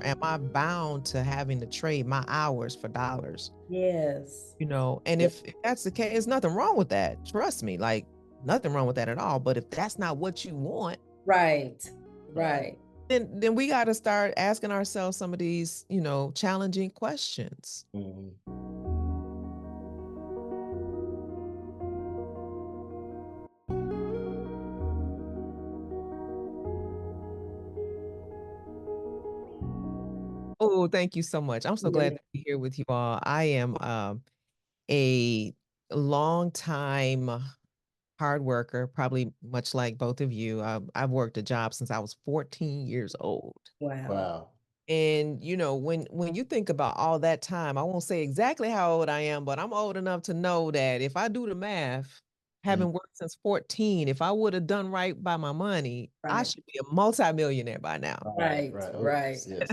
am I bound to having to trade my hours for dollars? Yes. And if that's the case, there's nothing wrong with that. Trust me, like nothing wrong with that at all. But if that's not what you want, Right. Right. then we got to start asking ourselves some of these, challenging questions. Mhm. Oh, thank you so much. I'm so glad Yeah. to be here with you all. I am a long time hard worker, probably much like both of you. I've worked a job since I was 14 years old. Wow. Wow. And when you think about all that time, I won't say exactly how old I am, but I'm old enough to know that if I do the math, Mhm. having worked since 14, if I would have done right by my money, I Right. should be a multimillionaire by now. Right. Right. Right. Oh, Right. yes. Yes.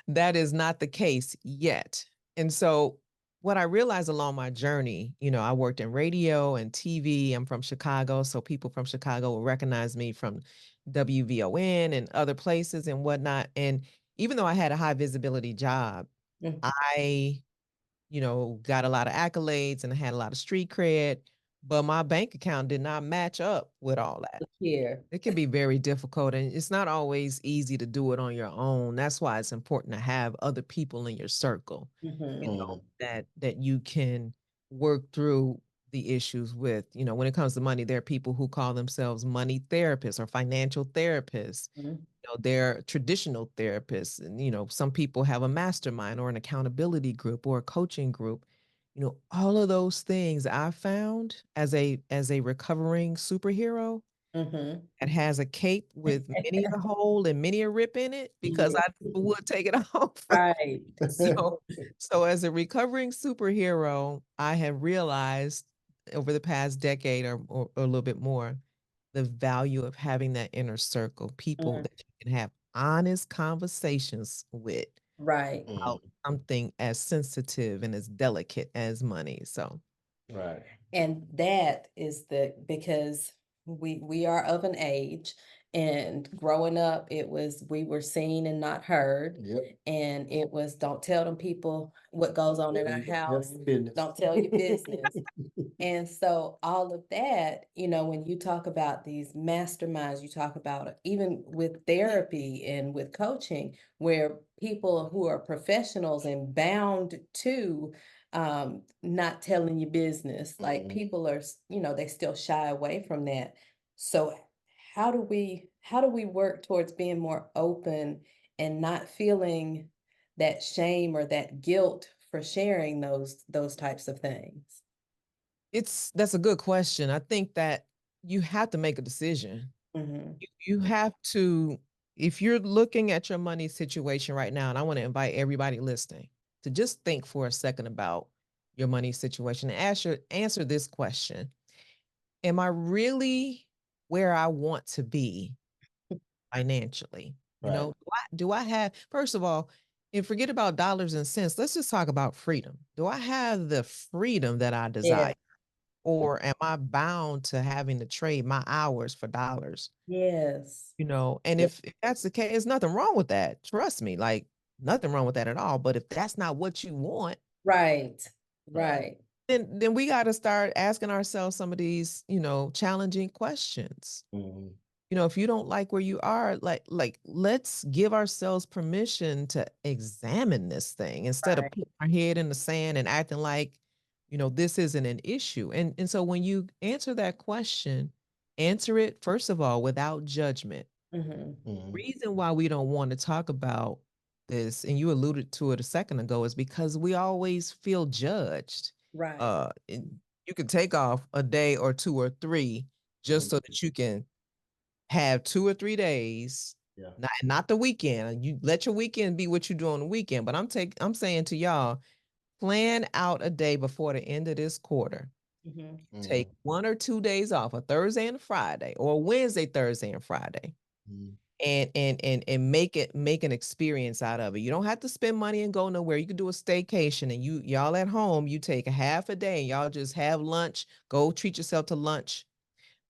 That is not the case yet. And so what I realized along my journey, I worked in radio and TV. I'm from Chicago, so people from Chicago will recognize me from WVON and other places and whatnot. And even though I had a high visibility job, Mhm. I, got a lot of accolades and I had a lot of street cred, but my bank account did not match up with all that. Here. It can be very difficult and it's not always easy to do it on your own. That's why it's important to have other people in your circle, Hmm. Mhm. that you can work through the issues with. When it comes to money, there are people who call themselves money therapists or financial therapists. Hmm. They're traditional therapists. And, some people have a mastermind or an accountability group or a coaching group. All of those things I found as a recovering superhero Hmm. that has a cape with many a hole and many a rip in it because Yeah. I would take it off. Right. so, so as a recovering superhero, I have realized over the past decade or a little bit more, the value of having that inner circle, people Mm. that you can have honest conversations with Right. about Mhm. something as sensitive and as delicate as money. So, Right. And that is because we are of an age, and growing up it was we were seen and not heard, Yep. and it was don't tell them people what goes on in our That's house, business. don't tell your business. And so all of that, when you talk about these masterminds, you talk about even with therapy and with coaching, where people who are professionals and bound to not telling your business, like Mhm. people are, they still shy away from that. So how do we work towards being more open and not feeling that shame or that guilt for sharing those types of things? that's a good question. I think that you have to make a decision. Hmm. You have to, if you're looking at your money situation right now, and I want to invite everybody listening to just think for a second about your money situation and answer this question. Am I really where I want to be financially? Right. Do I have, first of all, and forget about dollars and cents. Let's just talk about freedom. Do I have the freedom that I Yeah. desire? Or am I bound to having to trade my hours for dollars? Yes. And Yep. if that's the case, there's nothing wrong with that. Trust me, like nothing wrong with that at all. But if that's not what you want, Right. Right. Right. then we got to start asking ourselves some of these, challenging questions. Mhm. If you don't like where you are, like let's give ourselves permission to examine this thing instead of Right. putting our head in the sand and acting like, this isn't an issue. And so when you answer that question, answer it first of all without judgment. Hmm. Mhm. Reason why we don't want to talk about this, and you alluded to it a second ago, is because we always feel judged. Right. You can take off a day or two or three just so that you can have 2 or 3 days, Yeah. not the weekend. You let your weekend be what you do on the weekend. But I'm saying to y'all, plan out a day before the end of this quarter. Hmm. Take Mhm. 1 or 2 days off, a Thursday and a Friday, or a Wednesday, Thursday, and Friday, Mhm. and make an experience out of it. You don't have to spend money and go nowhere. You can do a staycation and y'all at home, you take a half a day and y'all just have lunch, go treat yourself to lunch,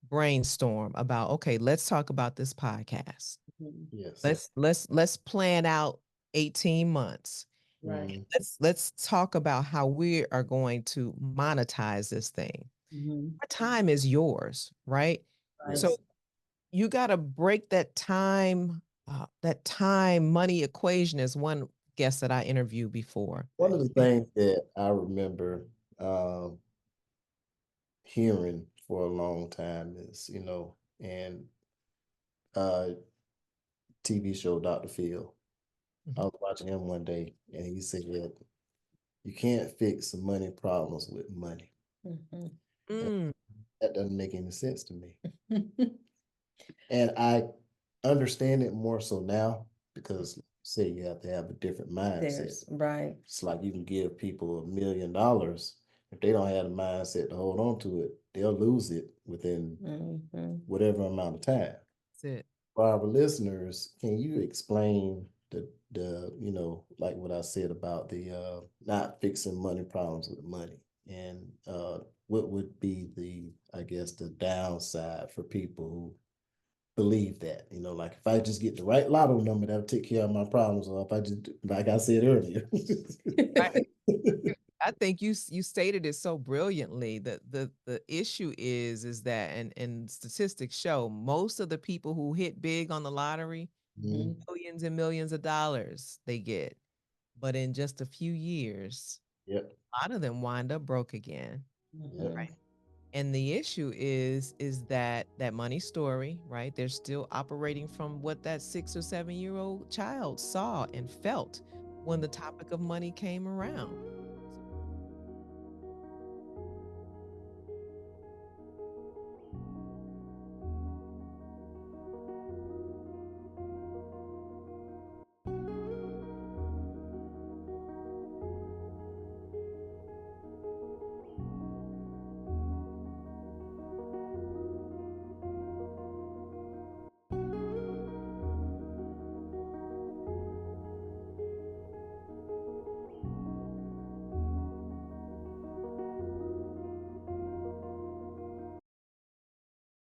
brainstorm about, okay, let's talk about this podcast. Hmm. Yes. Let's plan out 18 months. Right. Mm, Let's talk about how we are going to monetize this thing. Mhm. Our time is yours, right? Right. So yes. you got to break that time money equation, as one guest that I interviewed before. One of the things that I remember um, hearing for a long time is, and uh, TV show Dr. Phil. I Mhm. was watching him one day, and he said, "You can't fix money problems with money." Mhm. And Mm, that doesn't make any sense to me. And I understand it more so now because say you have to have a different mindset. There's right. It's like you can give people $1 million. If they don't have the mindset to hold on to it, they'll lose it within Mhm. whatever amount of time. that's it. For our listeners, can you explain like what I said about the not fixing money problems with money, and what would be I guess, the downside for people who believe that, like if I just get the right lotto number, that'll take care of my problems, or if I just, like I said earlier. Right. I think you stated it so brilliantly. The issue is that, and statistics show, most of the people who hit big on the lottery, Mhm. Mhm. millions and millions of dollars they get, but in just a few years, Yep, a lot of them wind up broke again. yep, Mhm. And the issue is that money story, right? They're still operating from what that 6 or 7 year old child saw and felt when the topic of money came around.